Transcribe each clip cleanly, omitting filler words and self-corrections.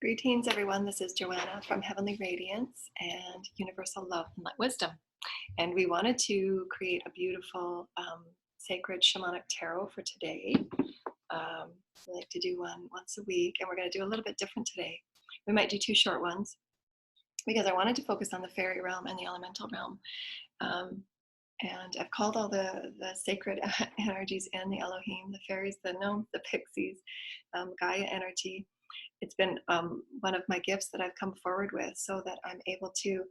Greetings, everyone. This is Joanna from Heavenly Radiance and Universal Love and Light Wisdom. And we wanted to create a beautiful sacred shamanic tarot for today. We like to do one once a week, and we're going to do a little bit different today. We might do two short ones because I wanted to focus on the fairy realm and the elemental realm. And I've called all the sacred energies and the Elohim, the fairies, the gnomes, the pixies, Gaia energy. It's been one of my gifts that I've come forward with so that I'm able to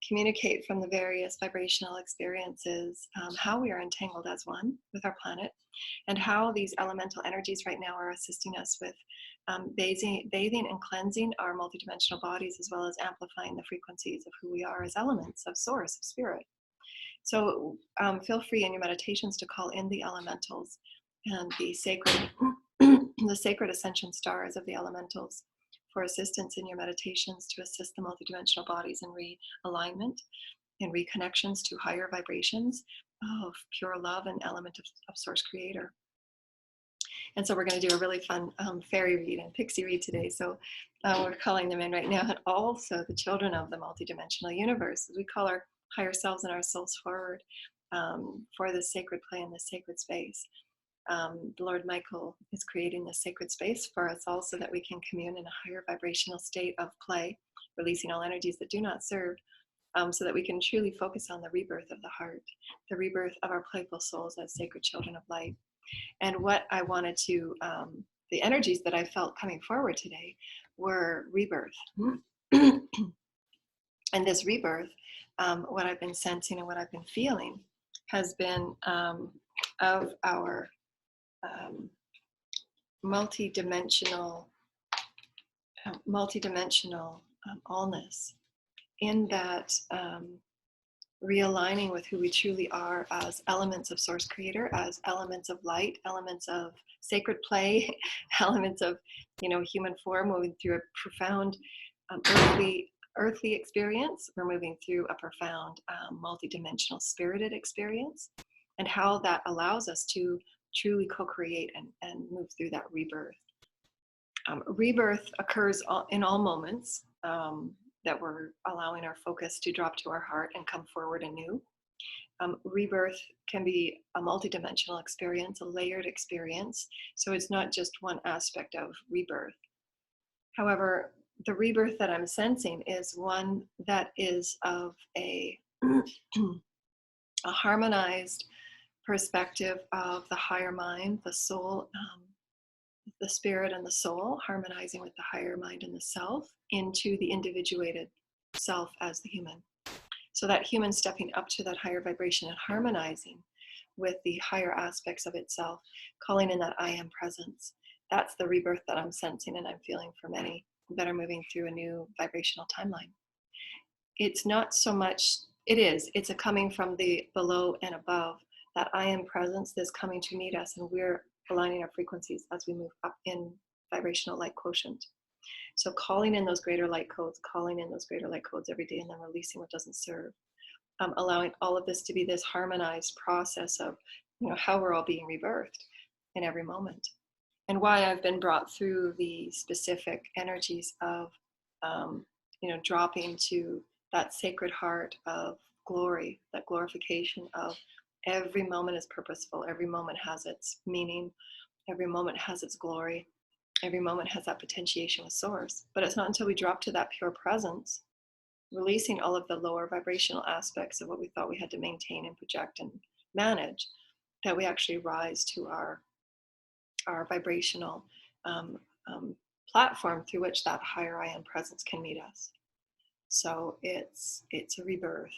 communicate from the various vibrational experiences how we are entangled as one with our planet, and how these elemental energies right now are assisting us with bathing and cleansing our multidimensional bodies, as well as amplifying the frequencies of who we are as elements of source, of spirit. So feel free in your meditations to call in the elementals and the sacred the sacred ascension stars of the elementals for assistance in your meditations to assist the multidimensional bodies in realignment and reconnections to higher vibrations of pure love and element of source creator. And so we're going to do a really fun fairy read and pixie read today. So we're calling them in right now, and also the children of the multidimensional universe, as we call our higher selves and our souls forward for this sacred play in this sacred space. The Lord Michael is creating this sacred space for us all so that we can commune in a higher vibrational state of play, releasing all energies that do not serve, so that we can truly focus on the rebirth of the heart, the rebirth of our playful souls as sacred children of light. And what I wanted to, the energies that I felt coming forward today were rebirth. And this rebirth, what I've been sensing and what I've been feeling has been of our multidimensional allness, in that realigning with who we truly are as elements of source creator, as elements of light, elements of sacred play, elements of human form, moving through a profound earthly experience. We're moving through a profound multidimensional spirited experience, and how that allows us to truly co-create and move through that rebirth. Rebirth occurs in all moments that we're allowing our focus to drop to our heart and come forward anew. Rebirth can be a multidimensional experience, a layered experience. So it's not just one aspect of rebirth. However, the rebirth that I'm sensing is one that is of a harmonized perspective of the higher mind, the soul, the spirit and the soul, harmonizing with the higher mind and the self into the individuated self as the human. So that human stepping up to that higher vibration and harmonizing with the higher aspects of itself, calling in that I am presence. That's the rebirth that I'm sensing and I'm feeling for many that are moving through a new vibrational timeline. It's not so much, it's a coming from the below and above, that I am presence that's coming to meet us, and we're aligning our frequencies as we move up in vibrational light quotient. So calling in those greater light codes, every day, and then releasing what doesn't serve. Allowing all of this to be this harmonized process of how we're all being rebirthed in every moment. And why I've been brought through the specific energies of dropping to that sacred heart of glory, that glorification of every moment is purposeful, every moment has its meaning, every moment has its glory, every moment has that potentiation with source. But it's not until we drop to that pure presence, releasing all of the lower vibrational aspects of what we thought we had to maintain and project and manage, that we actually rise to our vibrational platform through which that higher I am presence can meet us. So it's a rebirth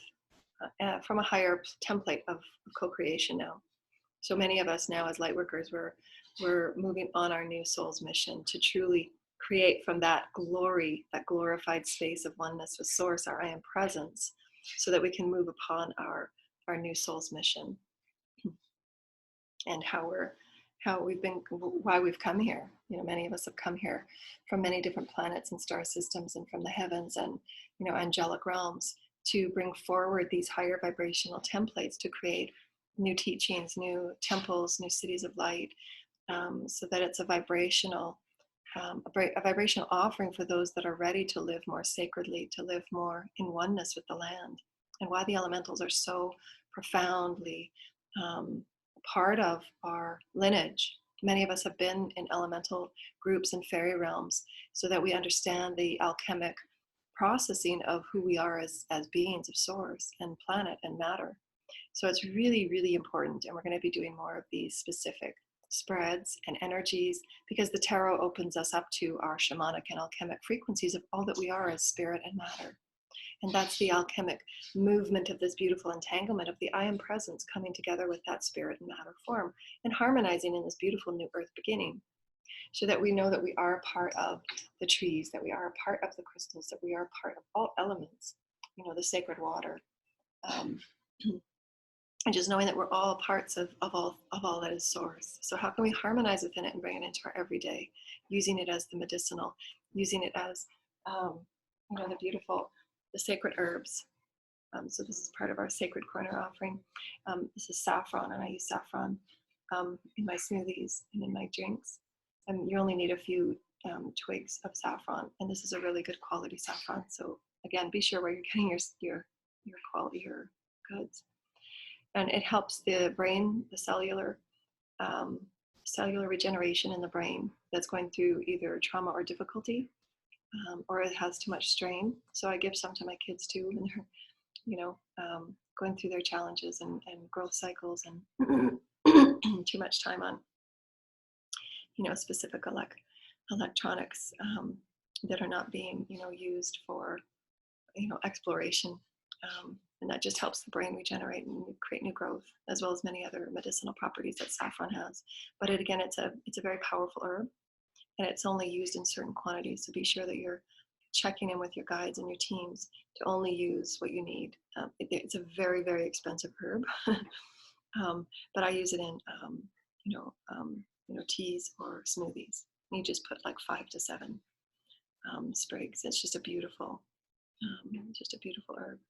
from a higher template of co-creation now. So many of us now as light workers, we're moving on our new soul's mission to truly create from that glory, that glorified space of oneness with source, our I am presence, so that we can move upon our new soul's mission, and why we've come here. Many of us have come here from many different planets and star systems and from the heavens and angelic realms to bring forward these higher vibrational templates to create new teachings, new temples, new cities of light, so that it's a vibrational a vibrational offering for those that are ready to live more sacredly, to live more in oneness with the land, and why the elementals are so profoundly part of our lineage. Many of us have been in elemental groups and fairy realms so that we understand the alchemic processing of who we are as beings of source and planet and matter. So it's really, really important. And we're going to be doing more of these specific spreads and energies because the tarot opens us up to our shamanic and alchemic frequencies of all that we are as spirit and matter. And that's the alchemic movement of this beautiful entanglement of the I am presence coming together with that spirit and matter form and harmonizing in this beautiful new earth beginning, so that we know that we are part of the trees, that we are a part of the crystals, that we are part of all elements, the sacred water. And just knowing that we're all parts of all that is source. So how can we harmonize within it and bring it into our everyday, using it as the medicinal, using it as the sacred herbs. So this is part of our sacred corner offering. This is saffron, and I use saffron in my smoothies and in my drinks. And you only need a few twigs of saffron, and this is a really good quality saffron. So again, be sure where you're getting your quality, your goods. And it helps the brain, the cellular regeneration in the brain that's going through either trauma or difficulty, or it has too much strain. So I give some to my kids too when they're, going through their challenges and growth cycles and too much time on, specific electronics that are not being, used for, exploration. And that just helps the brain regenerate and create new growth, as well as many other medicinal properties that saffron has. But it's a very powerful herb, and it's only used in certain quantities. So be sure that you're checking in with your guides and your teams to only use what you need. It's a very, very expensive herb, but I use it in, teas or smoothies. You just put like 5 to 7 sprigs. It's just a beautiful herb.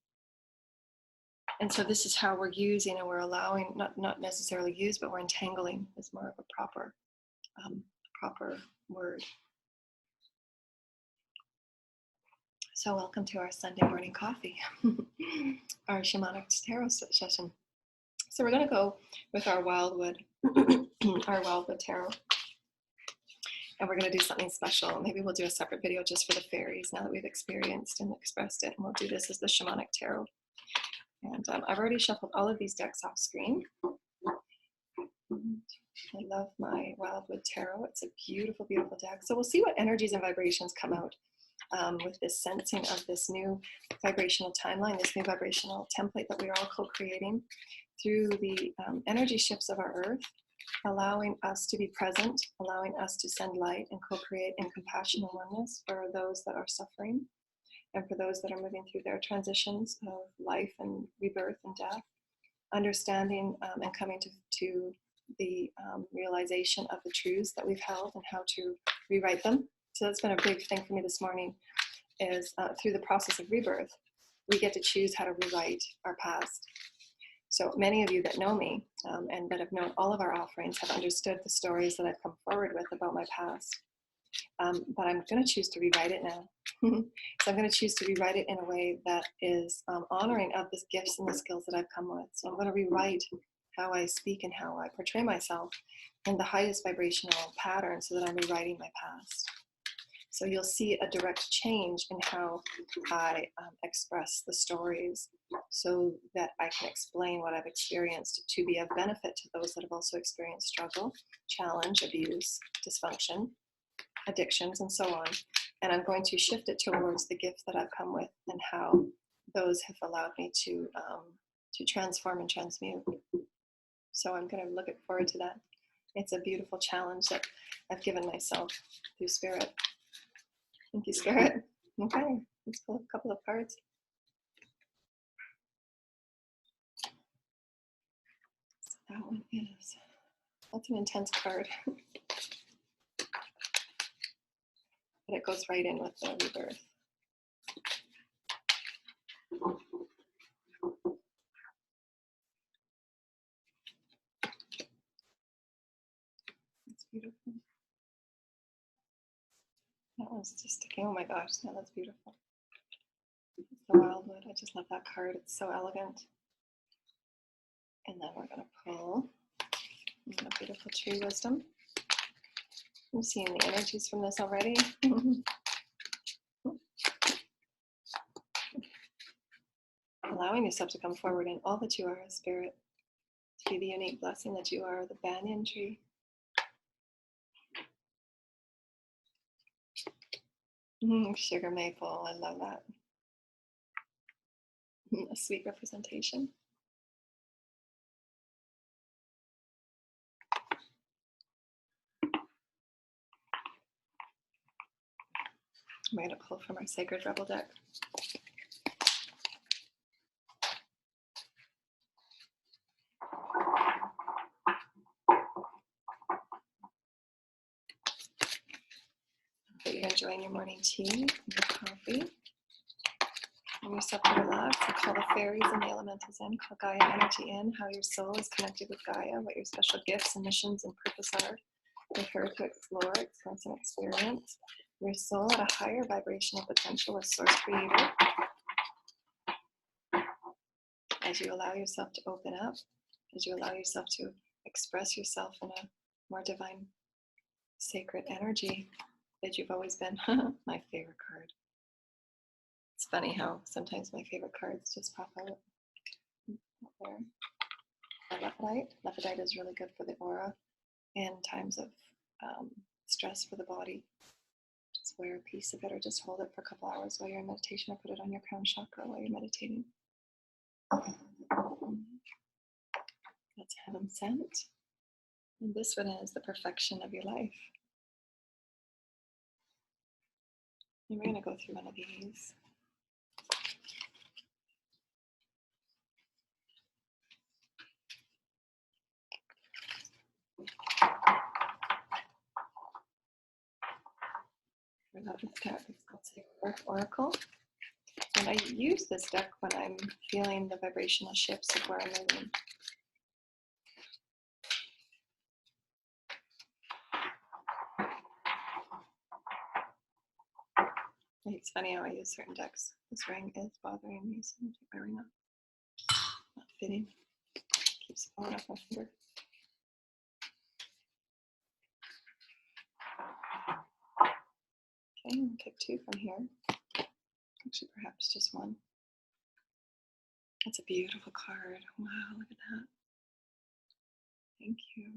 And so this is how we're using, and we're allowing, not necessarily use, but we're entangling is more of a proper word. So welcome to our Sunday morning coffee, our shamanic tarot session. So we're going to go with our wildwood, tarot. And we're going to do something special. Maybe we'll do a separate video just for the fairies now that we've experienced and expressed it. And we'll do this as the shamanic tarot. And I've already shuffled all of these decks off screen. I love my Wildwood Tarot. It's a beautiful, beautiful deck. So we'll see what energies and vibrations come out with this sensing of this new vibrational timeline, this new vibrational template that we are all co-creating through the energy shifts of our earth, allowing us to be present, allowing us to send light and co-create in compassion and oneness for those that are suffering, and for those that are moving through their transitions of life and rebirth and death, understanding and coming to the realization of the truths that we've held and how to rewrite them. So that's been a big thing for me this morning, is through the process of rebirth, we get to choose how to rewrite our past. So many of you that know me and that have known all of our offerings have understood the stories that I've come forward with about my past. But I'm going to choose to rewrite it now. So I'm going to choose to rewrite it in a way that is honoring of the gifts and the skills that I've come with. So I'm going to rewrite how I speak and how I portray myself in the highest vibrational pattern so that I'm rewriting my past. So you'll see a direct change in how I express the stories so that I can explain what I've experienced to be of benefit to those that have also experienced struggle, challenge, abuse, dysfunction, addictions, and so on. And I'm going to shift it towards the gifts that I've come with and how those have allowed me to transform and transmute. So I'm going to look forward to that. It's a beautiful challenge that I've given myself through Spirit. Thank you, Spirit. Okay, let's pull a couple of cards. So that one is, that's an intense card. But it goes right in with the rebirth. It's beautiful. That one's just sticking. Oh my gosh, yeah, that's beautiful. It's the wildwood. I just love that card. It's so elegant. And then we're going to pull a beautiful tree wisdom. I'm seeing the energies from this already. Allowing yourself to come forward in all that you are as spirit, to be the unique blessing that you are, the banyan tree. Sugar maple, I love that. A sweet representation. We're going to pull from our Sacred Rebel deck. Hope you're enjoying your morning tea and your coffee. Bring yourself to relax and call the fairies and the elementals in, call Gaia energy in, how your soul is connected with Gaia, what your special gifts and missions and purpose are, with her to explore, express, and experience your soul at a higher vibrational potential with Source Creator. As you allow yourself to open up, as you allow yourself to express yourself in a more divine, sacred energy that you've always been. My favorite card. It's funny how sometimes my favorite cards just pop out there. Lephidite. Lephidite is really good for the aura in times of stress for the body. Just wear a piece of it or just hold it for a couple hours while you're in meditation, or put it on your crown chakra while you're meditating. That's heaven sent. And this one is the perfection of your life. And we're going to go through one of these. I love this deck. It's called Sacred Earth Oracle. And I use this deck when I'm feeling the vibrational shifts of where I'm moving. It's funny how I use certain decks. This ring is bothering me, so I'm going to take my ring off. Not fitting. Keeps falling off my finger. Okay, I'll pick two from here. Actually, perhaps just one. That's a beautiful card. Wow, look at that. Thank you.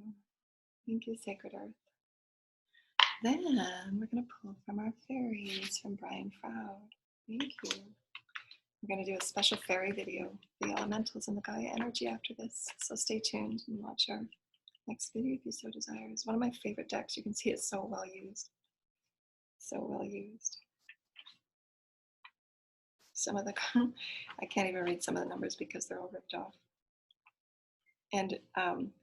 Thank you, Sacred Earth. Then we're going to pull from our fairies from Brian Froud. Thank you. We're going to do a special fairy video, the elementals and the Gaia energy after this. So stay tuned and watch our next video if you so desire. It's one of my favorite decks. You can see it's so well used. So well used. Some of the, I can't even read some of the numbers because they're all ripped off. And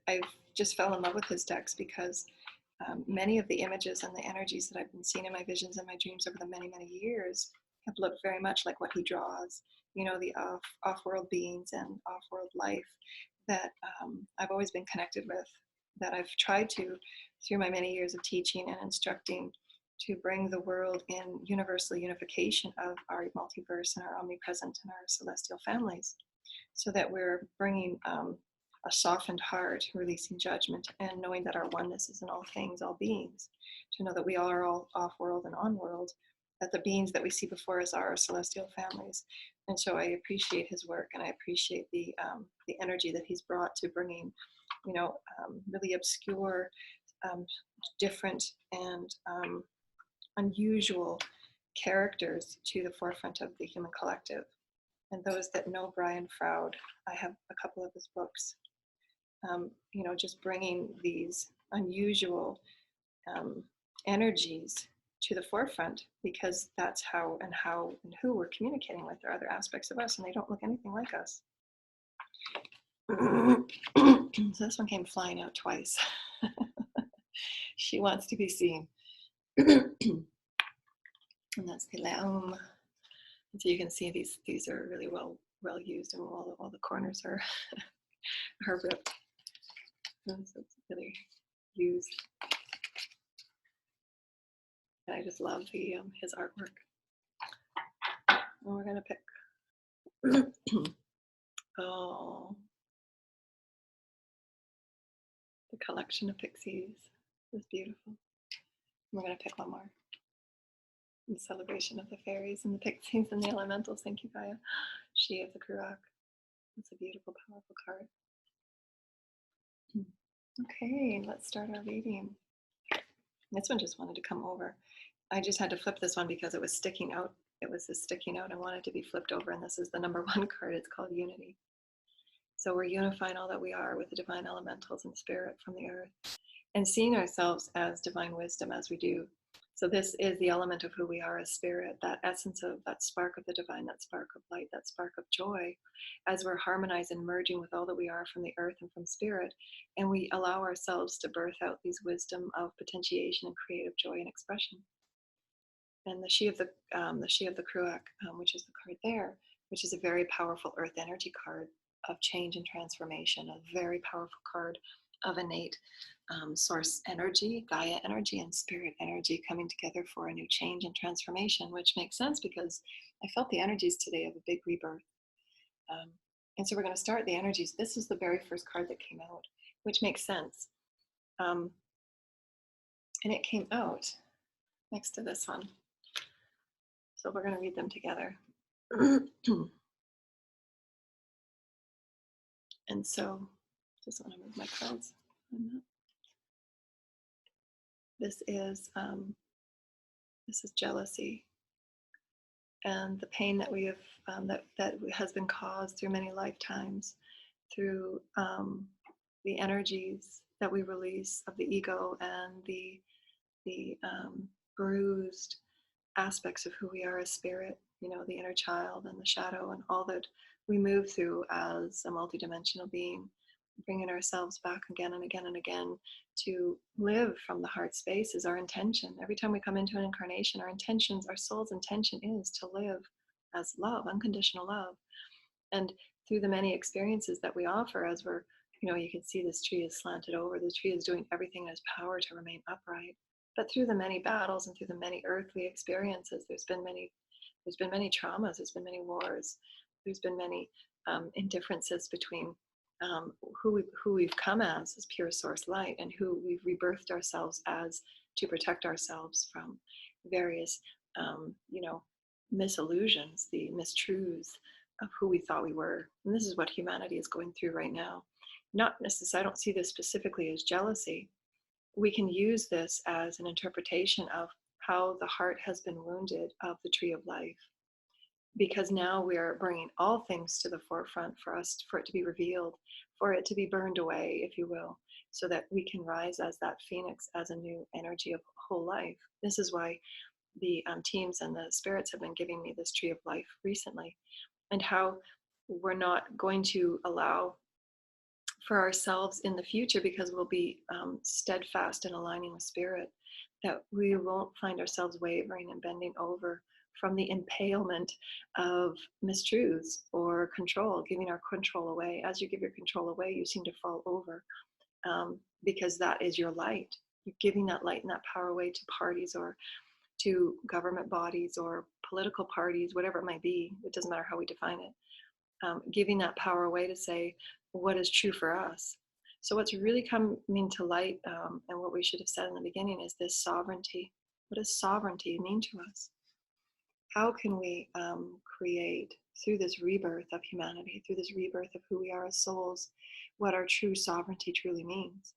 I've just fell in love with his decks because many of the images and the energies that I've been seeing in my visions and my dreams over the many, many years have looked very much like what he draws. You know, the off-world beings and off-world life that I've always been connected with, that I've tried to, through my many years of teaching and instructing, to bring the world in universal unification of our multiverse and our omnipresent and our celestial families, so that we're bringing a softened heart, releasing judgment, and knowing that our oneness is in all things, all beings, to know that we are all off-world and on-world, that the beings that we see before us are our celestial families. And so I appreciate his work, and I appreciate the energy that he's brought to bringing, you know, really obscure, different, and unusual characters to the forefront of the human collective. And those that know Brian Froud, I have a couple of his books, you know, just bringing these unusual energies to the forefront, because that's how and who we're communicating with. There are other aspects of us, and they don't look anything like us. So this one came flying out twice. She wants to be seen. And that's the Laum. And so you can see these are really well used, and all the corners are are ripped. So it's really used. And I just love his artwork. And we're going to pick, oh, the collection of pixies is beautiful. We're going to pick one more. In celebration of the fairies and the pixies and the elementals. Thank you, Gaia. She of the Kurak. It's a beautiful, powerful card. Okay, let's start our reading. This one just wanted to come over. I just had to flip this one because it was sticking out. It was just sticking out. I wanted to be flipped over, and this is the number 1 card. It's called Unity. So we're unifying all that we are with the divine elementals and spirit from the earth, and seeing ourselves as divine wisdom as we do. So this is the element of who we are as spirit, that essence of that spark of the divine, that spark of light, that spark of joy, as we're harmonizing, merging with all that we are from the earth and from spirit, and we allow ourselves to birth out these wisdom of potentiation and creative joy and expression. And the She of the Kruak, which is the card there, which is a very powerful earth energy card of change and transformation, a very powerful card of innate source energy, Gaia energy, and spirit energy coming together for a new change and transformation, which makes sense because I felt the energies today of a big rebirth. And so we're going to start the energies. This is the very first card that came out, which makes sense. And it came out next to this one. So we're going to read them together. And so just want to move my cards. This is jealousy and the pain that we have that has been caused through many lifetimes, through the energies that we release of the ego and the bruised aspects of who we are as spirit, the inner child and the shadow and all that we move through as a multidimensional being, bringing ourselves back again and again and again to live from the heart space is our intention. Every time we come into an incarnation, our soul's intention is to live as love, unconditional love. And through the many experiences that we offer, as we're, you can see this tree is slanted over, the tree is doing everything in its power to remain upright. But through the many battles and through the many earthly experiences, there's been many traumas, there's been many wars, there's been many indifferences between who we've come as pure source light and who we've rebirthed ourselves as to protect ourselves from various, misillusions, the mistruths of who we thought we were. And this is what humanity is going through right now. Not necessarily, I don't see this specifically as jealousy. We can use this as an interpretation of how the heart has been wounded of the tree of life. Because now we are bringing all things to the forefront for it to be revealed, for it to be burned away, if you will, so that we can rise as that phoenix, as a new energy of whole life. This is why the teams and the spirits have been giving me this tree of life recently, and how we're not going to allow for ourselves in the future, because we'll be steadfast in aligning with spirit, that we won't find ourselves wavering and bending over from the impalement of mistruths or control, giving our control away. As you give your control away, you seem to fall over, because that is your light. You're giving that light and that power away to parties or to government bodies or political parties, whatever it might be. It doesn't matter how we define it. Giving that power away to say what is true for us. So what's really coming to light, and what we should have said in the beginning, is this sovereignty. What does sovereignty mean to us? How can we create, through this rebirth of humanity, through this rebirth of who we are as souls, what our true sovereignty truly means?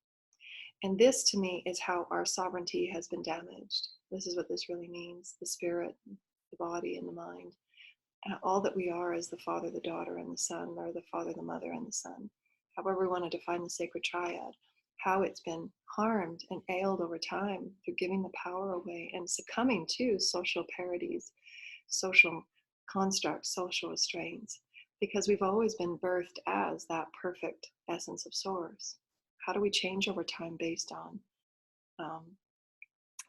And this, to me, is how our sovereignty has been damaged. This is what this really means: the spirit, the body, and the mind. All that we are is the Father, the Daughter, and the Son, or the Father, the Mother, and the Son. However we want to define the sacred triad, how it's been harmed and ailed over time through giving the power away and succumbing to social parodies, social constructs, social restraints, because we've always been birthed as that perfect essence of source. How do we change over time based on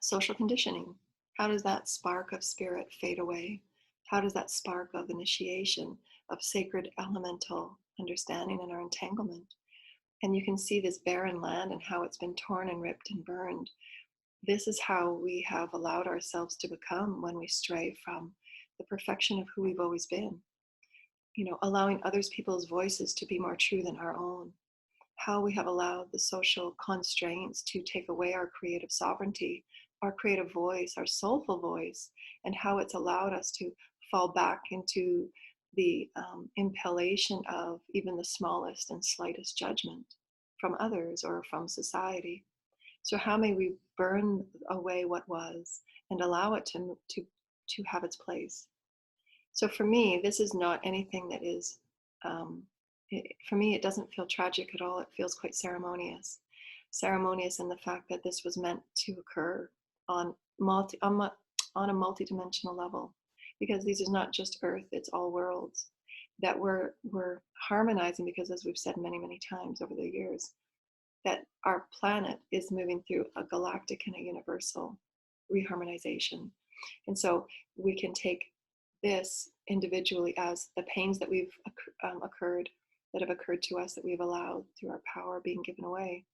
social conditioning? How does that spark of spirit fade away? How does that spark of initiation, of sacred elemental understanding and our entanglement? And you can see this barren land and how it's been torn and ripped and burned This is how we have allowed ourselves to become when we stray from the perfection of who we've always been. Allowing others people's voices to be more true than our own. How we have allowed the social constraints to take away our creative sovereignty, our creative voice, our soulful voice, and how it's allowed us to fall back into the impellation of even the smallest and slightest judgment from others or from society. So how may we burn away what was and allow it to have its place? So for me, this is not anything that is, for me, it doesn't feel tragic at all. It feels quite ceremonious. Ceremonious in the fact that this was meant to occur on, on a multidimensional level, because these is not just Earth, it's all worlds that we're harmonizing, because as we've said many, many times over the years, that our planet is moving through a galactic and a universal reharmonization. And so we can take this individually as the pains that we've that have occurred to us, that we've allowed through our power being given away,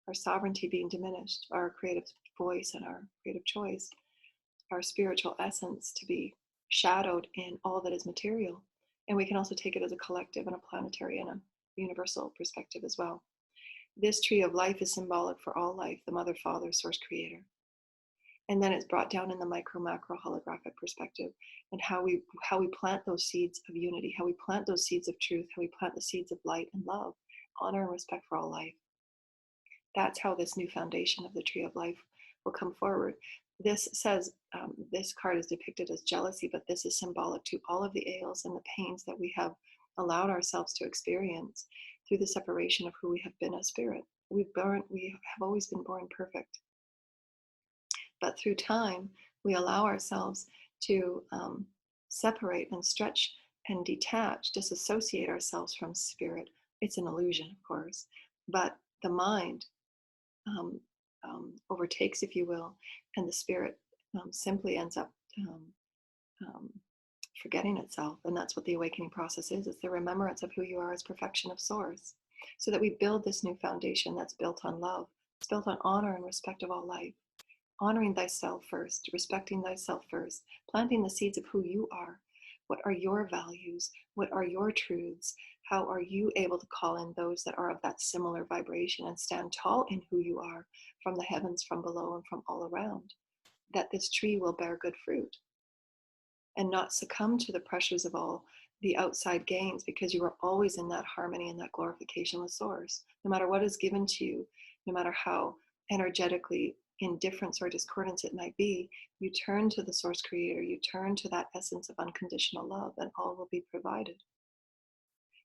our sovereignty being diminished, our creative voice and our creative choice, our spiritual essence to be shadowed in all that is material. And we can also take it as a collective and a planetary and a universal perspective as well. This tree of life is symbolic for all life, the mother, father, source, creator. And then it's brought down in the micro, macro, holographic perspective, and how we plant those seeds of unity, how we plant those seeds of truth, how we plant the seeds of light and love, honor and respect for all life. That's how this new foundation of the tree of life will come forward. This says, this card is depicted as jealousy, but this is symbolic to all of the ails and the pains that we have allowed ourselves to experience through the separation of who we have been as spirit. We have always been born perfect. But through time, we allow ourselves to separate and stretch and detach, disassociate ourselves from spirit. It's an illusion, of course, but the mind overtakes, if you will, and the spirit simply ends up forgetting itself. And that's what the awakening process is. It's the remembrance of who you are as perfection of source, so that we build this new foundation that's built on love. It's built on honor and respect of all life. Honoring thyself first, respecting thyself first, planting the seeds of who you are. What are your values? What are your truths? How are you able to call in those that are of that similar vibration and stand tall in who you are, from the heavens, from below, and from all around? That this tree will bear good fruit and not succumb to the pressures of all the outside gains, because you are always in that harmony and that glorification with source. No matter what is given to you, no matter how energetically indifference or discordance it might be, you turn to the source creator, you turn to that essence of unconditional love, and all will be provided.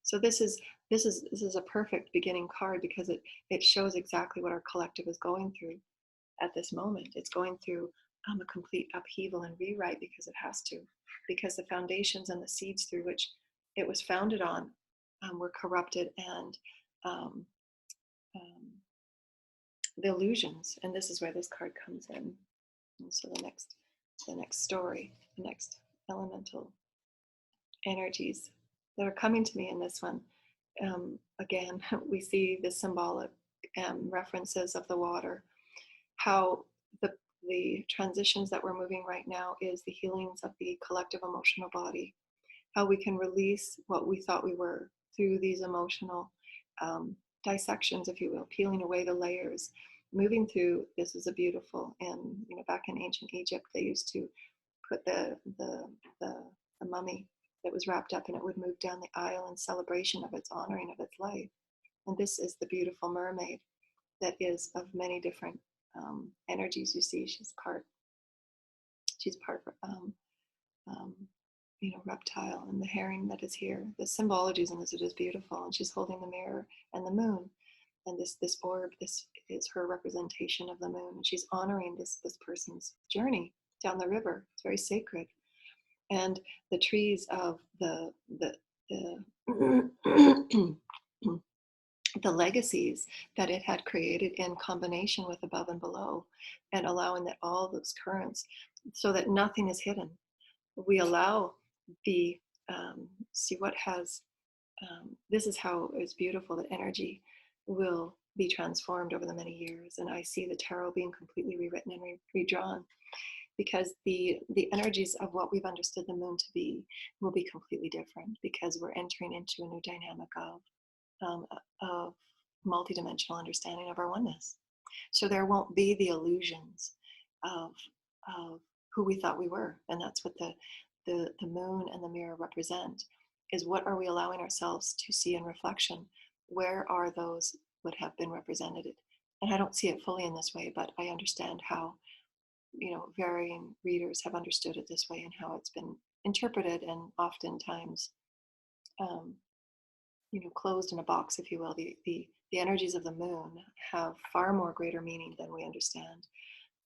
So this is a perfect beginning card, because it shows exactly what our collective is going through at this moment. It's going through a complete upheaval and rewrite, because it has to, because the foundations and the seeds through which it was founded on were corrupted, and the illusions. And this is where this card comes in. And so the next story, the next elemental energies that are coming to me in this one. Again, we see the symbolic references of the water, how the transitions that we're moving right now is the healings of the collective emotional body, how we can release what we thought we were through these emotional dissections, if you will, peeling away the layers, moving through. This is a beautiful, and back in ancient Egypt, they used to put the mummy that was wrapped up, and it would move down the aisle in celebration of its honoring of its life. And this is the beautiful mermaid that is of many different energies. You see, she's part reptile, and the herring that is here. The symbologies in this are just beautiful. And she's holding the mirror and the moon, and this orb. This is her representation of the moon, and she's honoring this person's journey down the river. It's very sacred. And the trees of the the legacies that it had created in combination with above and below, and allowing that all those currents, so that nothing is hidden. We allow the see what has this is how it's beautiful that energy will be transformed over the many years. And I see the tarot being completely rewritten and redrawn, because the energies of what we've understood the moon to be will be completely different, because we're entering into a new dynamic of multidimensional understanding of our oneness. So there won't be the illusions of who we thought we were. And that's what the moon and the mirror represent, is what are we allowing ourselves to see in reflection? Where are those what have been represented? And I don't see it fully in this way, but I understand how, varying readers have understood it this way, and how it's been interpreted, and oftentimes closed in a box, if you will. The energies of the moon have far more greater meaning than we understand.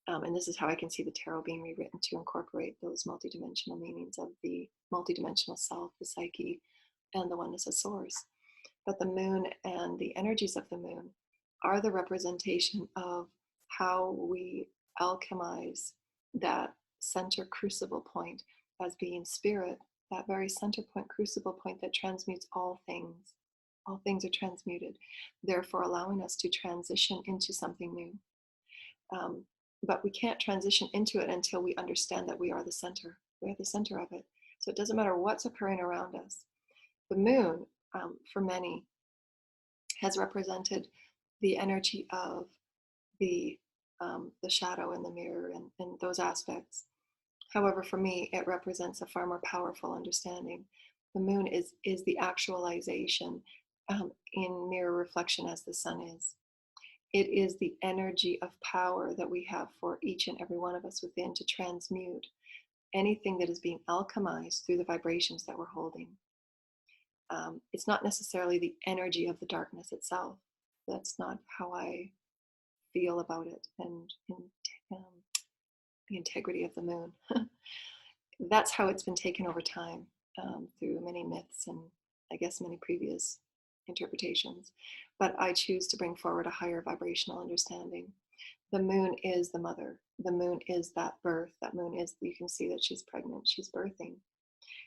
And this is how I can see the tarot being rewritten to incorporate those multidimensional meanings of the multidimensional self, the psyche, and the oneness of source. But the moon and the energies of the moon are the representation of how we alchemize that center crucible point as being spirit, that very center point, crucible point that transmutes all things. All things are transmuted, therefore allowing us to transition into something new. But we can't transition into it until we understand that we are the center. We are the center of it. So it doesn't matter what's occurring around us. The moon, for many, has represented the energy of the shadow and the mirror, and those aspects. However, for me, it represents a far more powerful understanding. The moon is the actualization in mirror reflection as the sun is. It is the energy of power that we have for each and every one of us within to transmute anything that is being alchemized through the vibrations that we're holding. It's not necessarily the energy of the darkness itself. That's not how I feel about it, and the integrity of the moon. That's how it's been taken over time, through many myths and I guess many previous interpretations. But I choose to bring forward a higher vibrational understanding. The moon is the mother. The moon is that birth. That moon is, you can see that she's pregnant. She's birthing.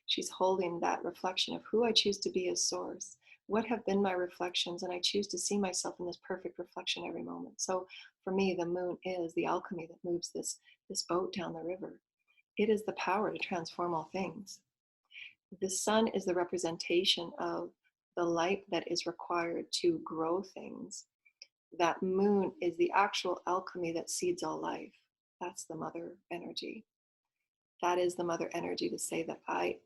She's holding that reflection of who I choose to be as source. What have been my reflections? And I choose to see myself in this perfect reflection every moment. So for me, the moon is the alchemy that moves this boat down the river. It is the power to transform all things. The sun is the representation of the light that is required to grow things. That moon is the actual alchemy that seeds all life. That's the mother energy. That is the mother energy to say that I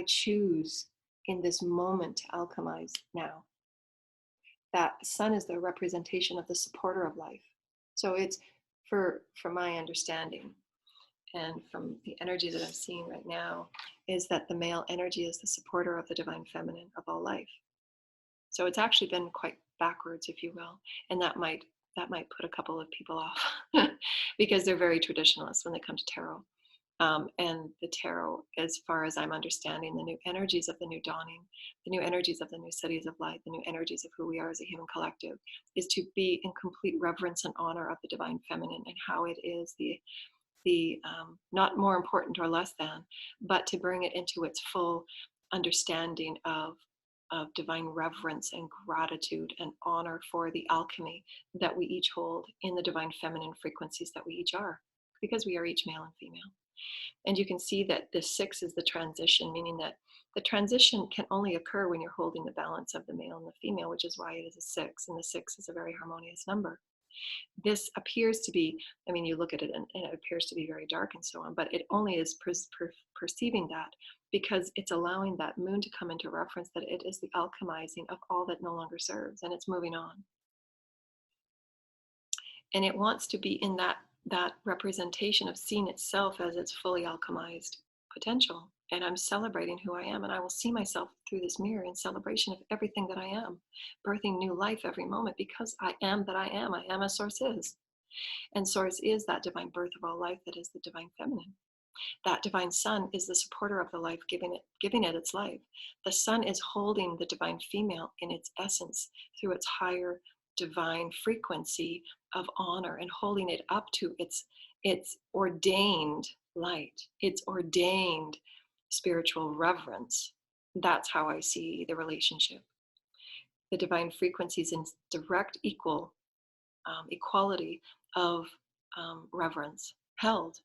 choose in this moment to alchemize now. That sun is the representation of the supporter of life. So it's, from my understanding and from the energy that I'm seeing right now, is that the male energy is the supporter of the divine feminine of all life. So it's actually been quite backwards, if you will, and that might put a couple of people off because they're very traditionalist when they come to tarot. And the tarot, as far as I'm understanding, the new energies of the new dawning, the new energies of the new cities of light, the new energies of who we are as a human collective, is to be in complete reverence and honor of the divine feminine and how it is the not more important or less than, but to bring it into its full understanding of divine reverence and gratitude and honor for the alchemy that we each hold in the divine feminine frequencies that we each are, because we are each male and female. And you can see that the 6 is the transition, meaning that the transition can only occur when you're holding the balance of the male and the female, which is why it is a 6, and the 6 is a very harmonious number. This appears to be, you look at it and it appears to be very dark and so on, but it only is perceiving that because it's allowing that moon to come into reference that it is the alchemizing of all that no longer serves, and it's moving on. And it wants to be in that representation of seeing itself as its fully alchemized potential. And I'm celebrating who I am, and I will see myself through this mirror in celebration of everything that I am, birthing new life every moment, because I am that I am. I am as Source is. And Source is that divine birth of all life that is the divine feminine. That divine sun is the supporter of the life, giving it its life. The sun is holding the divine female in its essence through its higher divine frequency of honor and holding it up to its ordained light, its ordained spiritual reverence. That's how I see the relationship. The divine frequency is in direct equal equality of reverence held.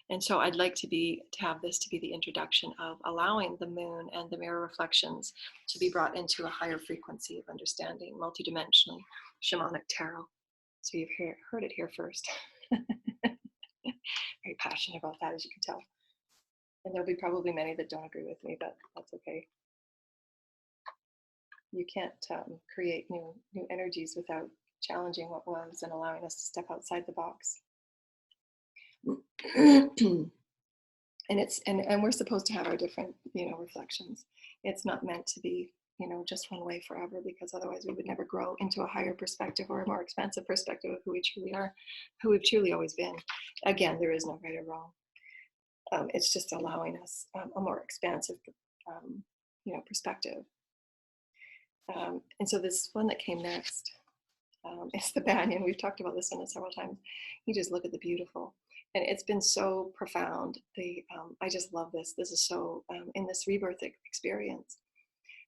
And so I'd like to have this to be the introduction of allowing the moon and the mirror reflections to be brought into a higher frequency of understanding, multidimensionally, shamanic tarot. So you've heard it here first. Very passionate about that, as you can tell. And there'll be probably many that don't agree with me, but that's okay. You can't create new energies without challenging what was and allowing us to step outside the box. And we're supposed to have our different reflections. It's not meant to be just one way forever, because otherwise we would never grow into a higher perspective or a more expansive perspective of who we truly are, who we've truly always been. Again, there is no right or wrong. It's just allowing us a more expansive perspective. And so this one that came next is the banyan. We've talked about this one several times. You just look at the beautiful. And it's been so profound. I just love this. This is so, in this rebirth experience,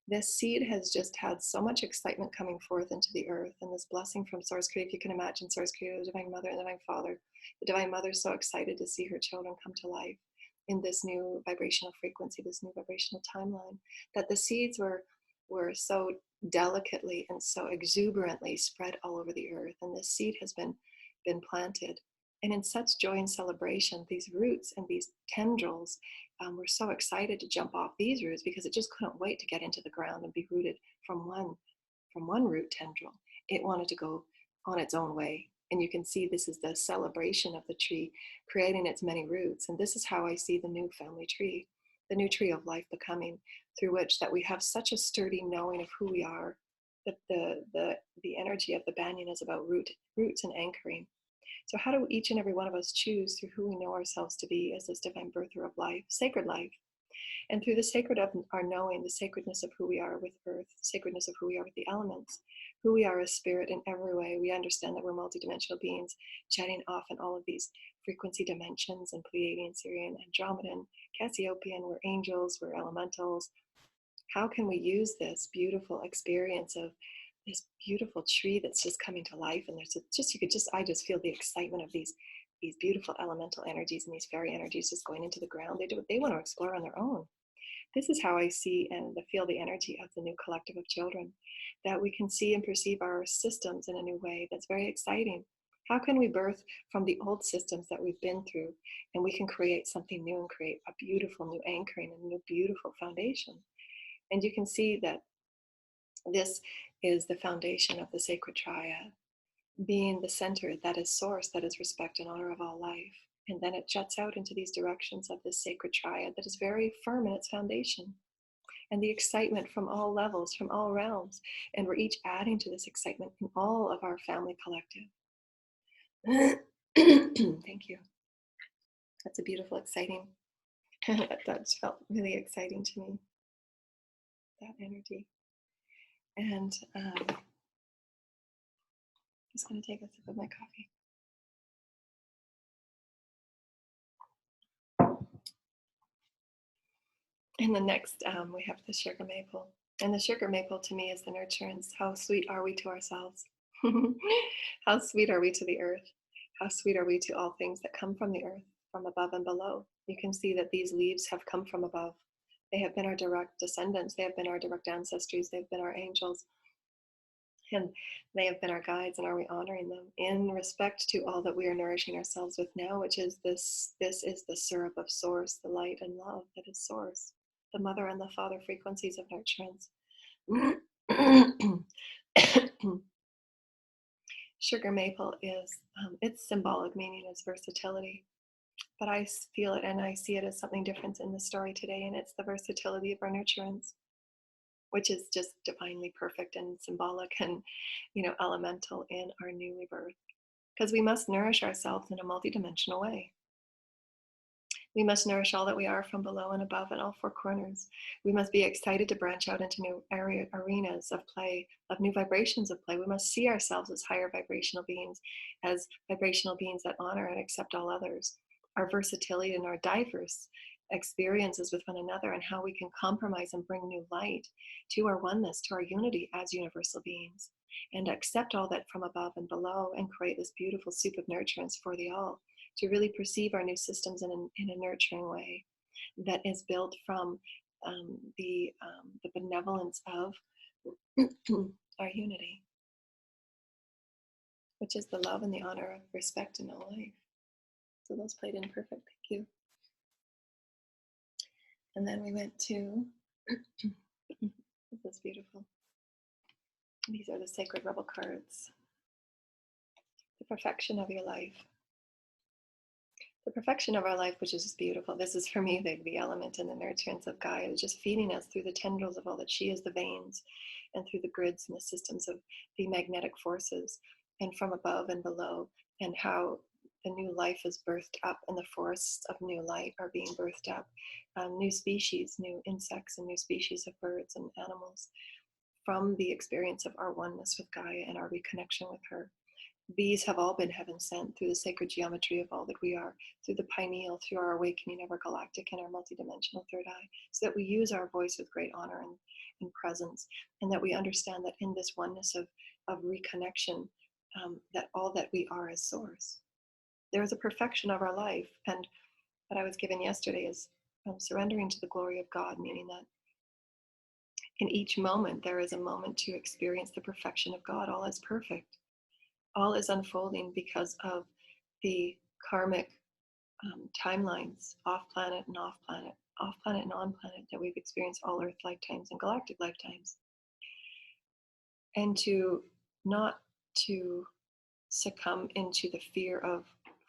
this seed has just had so much excitement coming forth into the earth, and this blessing from Source Creator. If you can imagine Source Creator, the Divine Mother and the Divine Father. The Divine Mother is so excited to see her children come to life in this new vibrational frequency, this new vibrational timeline, that the seeds were so delicately and so exuberantly spread all over the earth. And this seed has been planted. And in such joy and celebration, these roots and these tendrils were so excited to jump off these roots, because it just couldn't wait to get into the ground and be rooted from one root tendril. It wanted to go on its own way. And you can see this is the celebration of the tree creating its many roots. And this is how I see the new family tree, the new tree of life becoming, through which that we have such a sturdy knowing of who we are, that the energy of the banyan is about roots and anchoring. So how do each and every one of us choose through who we know ourselves to be as this divine birther of life, sacred life? And through the sacred of our knowing, the sacredness of who we are with earth, the sacredness of who we are with the elements, who we are as spirit in every way, we understand that we're multidimensional beings jetting off in all of these frequency dimensions, and Pleiadian, Sirian, Andromedan, Cassiopeian, we're angels, we're elementals. How can we use this beautiful experience of this beautiful tree that's just coming to life? And there's I just feel the excitement of these beautiful elemental energies and these fairy energies just going into the ground. They want to explore on their own. This is how I see and feel the energy of the new collective of children, that we can see and perceive our systems in a new way that's very exciting. How can we birth from the old systems that we've been through, and we can create something new and create a beautiful new anchoring and a new beautiful foundation? And you can see that this is the foundation of the sacred triad, being the center that is source, that is respect and honor of all life. And then it juts out into these directions of this sacred triad that is very firm in its foundation. And the excitement from all levels, from all realms. And we're each adding to this excitement in all of our family collective. Thank you. That's a beautiful, exciting. That felt really exciting to me, that energy. And just going to take a sip of my coffee. And the next, we have the sugar maple. And the sugar maple to me is the nurturance. How sweet are we to ourselves? How sweet are we to the earth? How sweet are we to all things that come from the earth, from above and below? You can see that these leaves have come from above. They have been our direct descendants. They have been our direct ancestries. They've been our angels. And they have been our guides. And are we honoring them in respect to all that we are nourishing ourselves with now, which is this is the syrup of source, the light and love that is source, the mother and the father frequencies of nurturance. Sugar maple is, its symbolic meaning is versatility. But I feel it and I see it as something different in the story today, and it's the versatility of our nurturance, which is just divinely perfect and symbolic and, elemental in our new rebirth. Because we must nourish ourselves in a multidimensional way. We must nourish all that we are from below and above in all four corners. We must be excited to branch out into new arenas of play, of new vibrations of play. We must see ourselves as higher vibrational beings, as vibrational beings that honor and accept all others. Our versatility and our diverse experiences with one another, and how we can compromise and bring new light to our oneness, to our unity as universal beings. and accept all that from above and below, and create this beautiful soup of nurturance for the all, to really perceive our new systems in a nurturing way that is built from the benevolence of our unity, which is the love and the honor of respect in all life. So those played in perfect. Thank you. And then we went to, this is beautiful. These are the sacred rebel cards. The perfection of your life. The perfection of our life, which is just beautiful. This is for me the element and the nurturance of Gaia, is just feeding us through the tendrils of all that she is, the veins, and through the grids and the systems of the magnetic forces, and from above and below, and how the new life is birthed up, and the forests of new light are being birthed up. New species, new insects, and new species of birds and animals from the experience of our oneness with Gaia and our reconnection with her. These have all been heaven sent through the sacred geometry of all that we are, through the pineal, through our awakening of our galactic and our multidimensional third eye, so that we use our voice with great honor and presence, and that we understand that in this oneness of reconnection, that all that we are is source. There is a perfection of our life, and what I was given yesterday is surrendering to the glory of God, meaning that in each moment there is a moment to experience the perfection of God. All is perfect. All is unfolding because of the karmic timelines, off-planet and off-planet, off-planet and on-planet, that we've experienced all Earth lifetimes and galactic lifetimes. And not to succumb into the fear of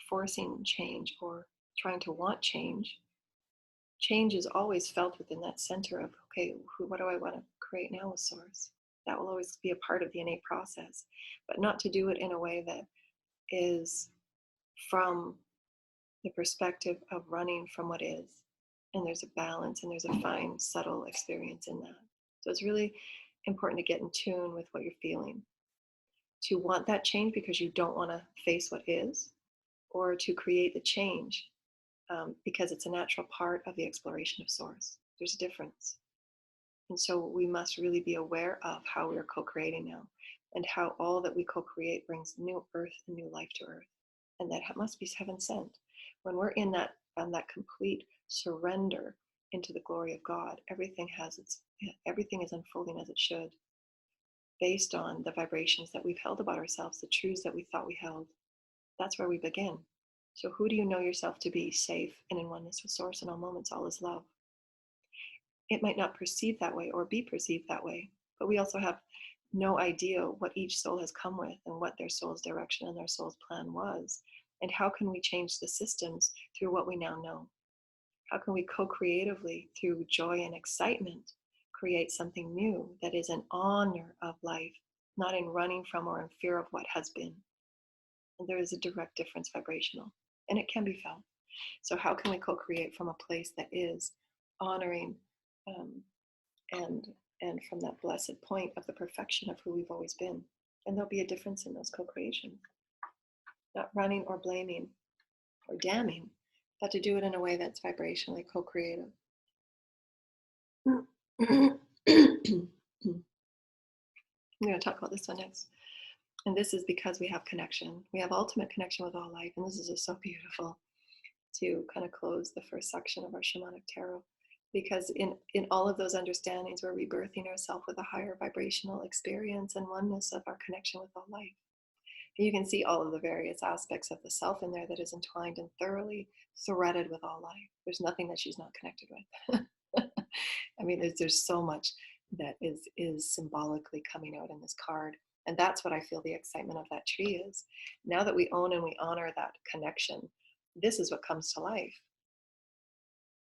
forcing change or trying to want change. Change is always felt within that center of, okay, what do I want to create now with Source? That will always be a part of the innate process, but not to do it in a way that is from the perspective of running from what is. And there's a balance and there's a fine, subtle experience in that. So it's really important to get in tune with what you're feeling. To want that change because you don't want to face what is, or to create the change because it's a natural part of the exploration of Source. There's a difference. And so we must really be aware of how we are co-creating now, and how all that we co-create brings new earth and new life to earth. And that must be heaven sent. When we're in that complete surrender into the glory of God, everything is unfolding as it should, based on the vibrations that we've held about ourselves, the truths that we thought we held. That's where we begin. So who do you know yourself to be? Safe and in oneness with Source in all moments, all is love. It might not perceive that way or be perceived that way, but we also have no idea what each soul has come with and what their soul's direction and their soul's plan was. And how can we change the systems through what we now know? How can we co-creatively, through joy and excitement, create something new that is in honor of life, not in running from or in fear of what has been? And there is a direct difference vibrational, and it can be felt. So how can we co-create from a place that is honoring and from that blessed point of the perfection of who we've always been? And there'll be a difference in those co-creations. Not running or blaming or damning, but to do it in a way that's vibrationally co-creative. I'm going to talk about this one next. And this is because we have connection. We have ultimate connection with all life. And this is just so beautiful to kind of close the first section of our Shamanic Tarot. Because in all of those understandings, we're rebirthing ourselves with a higher vibrational experience and oneness of our connection with all life. You can see all of the various aspects of the self in there that is entwined and thoroughly threaded with all life. There's nothing that she's not connected with. I mean, there's so much that is symbolically coming out in this card. And that's what I feel the excitement of that tree is. Now that we own and we honor that connection, this is what comes to life.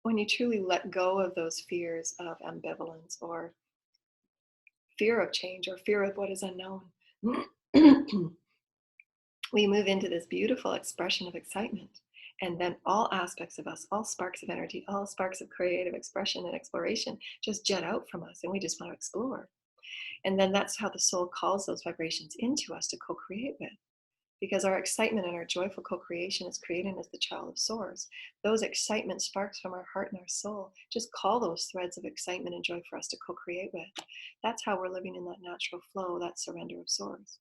When you truly let go of those fears of ambivalence or fear of change or fear of what is unknown, we move into this beautiful expression of excitement. And then all aspects of us, all sparks of energy, all sparks of creative expression and exploration just jet out from us, and we just want to explore. And then that's how the soul calls those vibrations into us to co-create with. because our excitement and our joyful co-creation is created as the child of source. Those excitement sparks from our heart and our soul, just call those threads of excitement and joy for us to co-create with. That's how we're living in that natural flow, that surrender of source.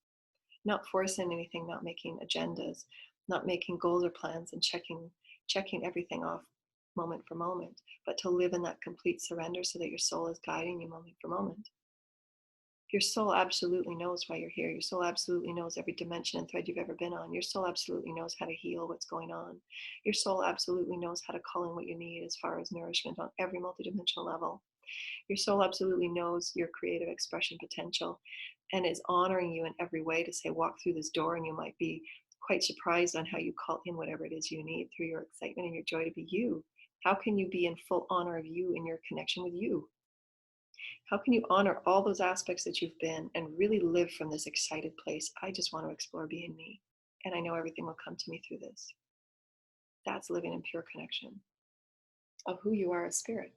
Not forcing anything, not making agendas, not making goals or plans and checking everything off moment for moment, but to live in that complete surrender so that your soul is guiding you moment for moment. Your soul absolutely knows why you're here. Your soul absolutely knows every dimension and thread you've ever been on. Your soul absolutely knows how to heal what's going on. Your soul absolutely knows how to call in what you need as far as nourishment on every multidimensional level. Your soul absolutely knows your creative expression potential and is honoring you in every way to say, walk through this door, and you might be quite surprised on how you call in whatever it is you need through your excitement and your joy to be you. How can you be in full honor of you in your connection with you? How can you honor all those aspects that you've been and really live from this excited place? I just want to explore being me, and I know everything will come to me through this. That's living in pure connection of who you are as spirit,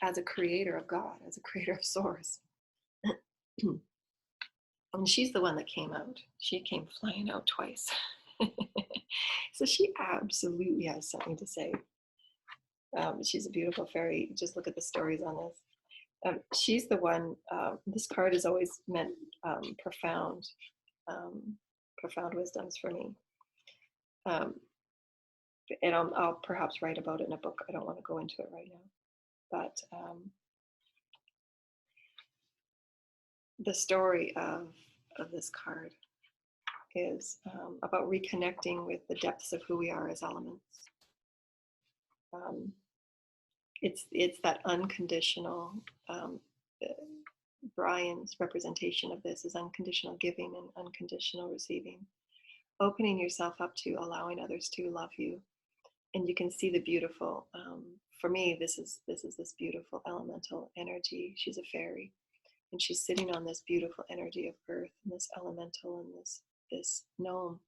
as a creator of God, as a creator of source. And she's the one that came out. She came flying out twice. So she absolutely has something to say. She's a beautiful fairy. Just look at the stories on this. She's the one, this card has always meant profound wisdoms for me. And I'll perhaps write about it in a book. I don't want to go into it right now. But the story of this card is about reconnecting with the depths of who we are as elements. It's that unconditional, Brian's representation of this is unconditional giving and unconditional receiving. Opening yourself up to allowing others to love you. And you can see the beautiful, for me, this is this beautiful elemental energy. She's a fairy, and she's sitting on this beautiful energy of earth and this elemental and this gnome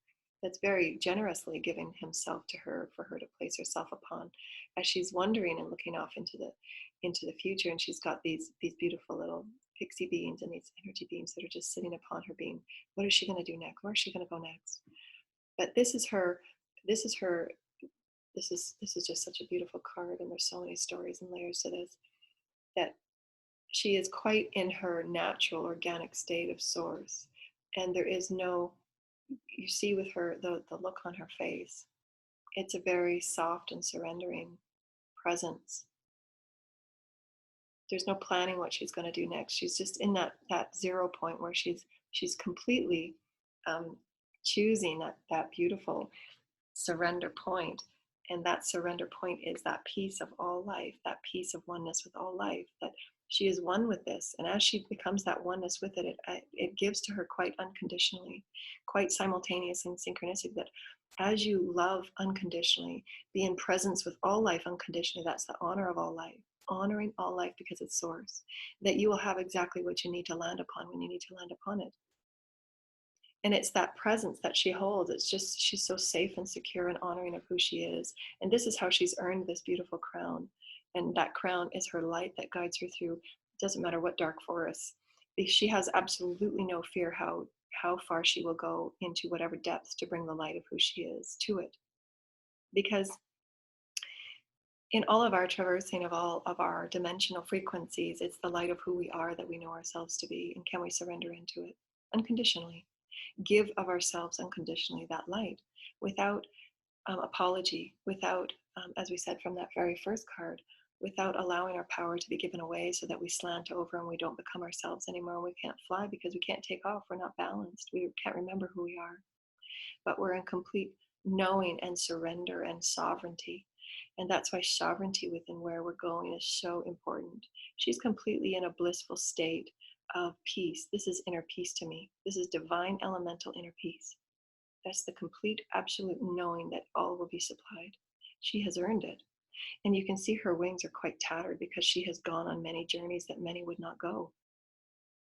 that's very generously giving himself to her for her to place herself upon as she's wondering and looking off into the future. And she's got these beautiful little pixie beings and these energy beings that are just sitting upon her, being, what is she going to do next? Where is she going to go next? But this is just such a beautiful card, and there's so many stories and layers to this, that she is quite in her natural organic state of source. And there is no, you see with her, the look on her face, it's a very soft and surrendering presence. There's no planning what she's going to do next. She's just in that 0 point where she's completely choosing that beautiful surrender point. And that surrender point is that peace of all life, that peace of oneness with all life, that she is one with this. And as she becomes that oneness with it, it gives to her quite unconditionally, quite simultaneously in synchronicity, that as you love unconditionally, be in presence with all life unconditionally, that's the honor of all life, honoring all life because it's source, that you will have exactly what you need to land upon when you need to land upon it. And it's that presence that she holds. It's just, she's so safe and secure and honoring of who she is. And this is how she's earned this beautiful crown. And that crown is her light that guides her through. It doesn't matter what dark forests. She has absolutely no fear how far she will go into whatever depths to bring the light of who she is to it. Because in all of our traversing of all of our dimensional frequencies, it's the light of who we are that we know ourselves to be. And can we surrender into it unconditionally? Give of ourselves unconditionally that light without apology, without, as we said from that very first card, without allowing our power to be given away so that we slant over and we don't become ourselves anymore. We can't fly because we can't take off. We're not balanced. We can't remember who we are. But we're in complete knowing and surrender and sovereignty. And that's why sovereignty within where we're going is so important. She's completely in a blissful state of peace. This is inner peace to me. This is divine elemental inner peace. That's the complete absolute knowing that all will be supplied. She has earned it. And you can see her wings are quite tattered because she has gone on many journeys that many would not go.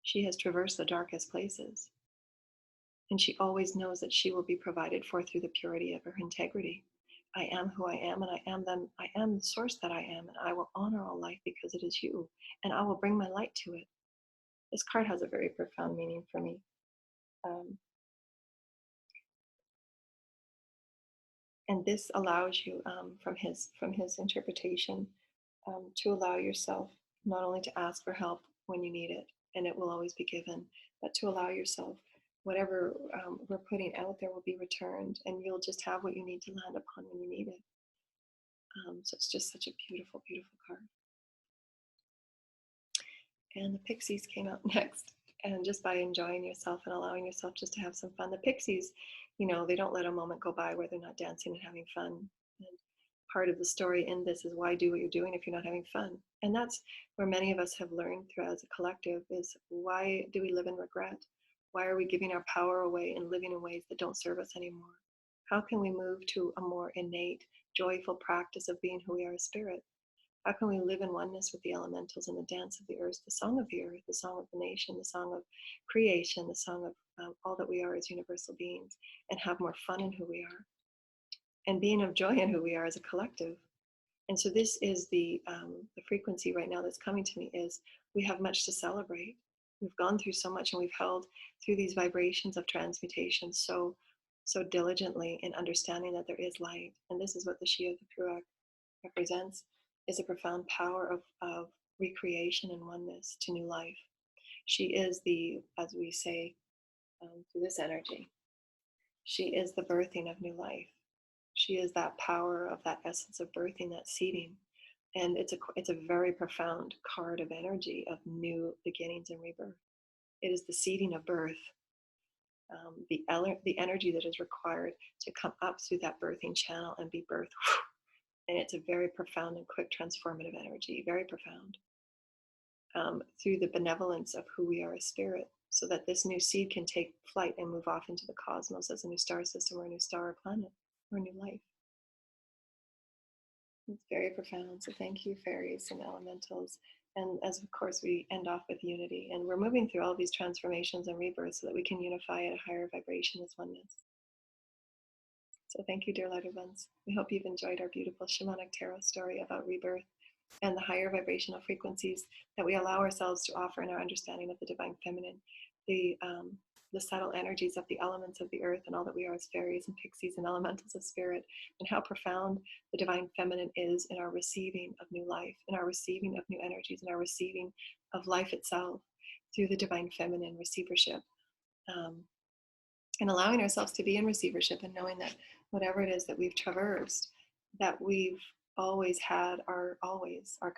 She has traversed the darkest places. And she always knows that she will be provided for through the purity of her integrity. I am who I am, and I am the source that I am, and I will honor all life because it is you, and I will bring my light to it. This card has a very profound meaning for me. And this allows you, from his interpretation, to allow yourself not only to ask for help when you need it, and it will always be given, but to allow yourself whatever we're putting out there will be returned, and you'll just have what you need to land upon when you need it. So it's just such a beautiful, beautiful card. And the pixies came out next. And just by enjoying yourself and allowing yourself just to have some fun, the pixies, they don't let a moment go by where they're not dancing and having fun. And part of the story in this is, why do what you're doing if you're not having fun? And that's where many of us have learned through as a collective, is why do we live in regret? Why are we giving our power away and living in ways that don't serve us anymore? How can we move to a more innate, joyful practice of being who we are as spirit? How can we live in oneness with the elementals and the dance of the earth, the song of the earth, the song of the nation, the song of creation, the song of all that we are as universal beings, and have more fun in who we are, and being of joy in who we are as a collective? And so this is the frequency right now that's coming to me, is we have much to celebrate. We've gone through so much, and we've held through these vibrations of transmutation so diligently in understanding that there is light. And this is what the She of the Pruak represents, is a profound power of recreation and oneness to new life. She is the, as we say through this energy, she is the birthing of new life. She is that power of that essence of birthing, that seeding. And it's a very profound card of energy of new beginnings and rebirth. It is the seeding of birth, the energy that is required to come up through that birthing channel and be birthed. And it's a very profound and quick transformative energy, very profound, through the benevolence of who we are as spirit, so that this new seed can take flight and move off into the cosmos as a new star system or a new star or planet or a new life. It's very profound. So thank you, fairies and elementals. And as of course we end off with unity, and we're moving through all these transformations and rebirths so that we can unify at a higher vibration as oneness. So thank you, dear lighted ones. We hope you've enjoyed our beautiful shamanic tarot story about rebirth and the higher vibrational frequencies that we allow ourselves to offer in our understanding of the divine feminine, the subtle energies of the elements of the earth and all that we are as fairies and pixies and elementals of spirit, and how profound the divine feminine is in our receiving of new life, in our receiving of new energies, in our receiving of life itself through the divine feminine receivership. And allowing ourselves to be in receivership, and knowing that whatever it is that we've traversed, that we've always had our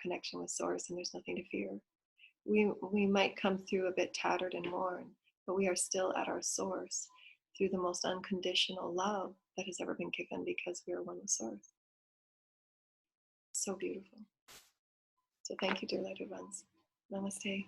connection with source, and there's nothing to fear. We might come through a bit tattered and worn, but we are still at our source through the most unconditional love that has ever been given, because we are one with source. So beautiful. So thank you, dear lighted ones. Namaste.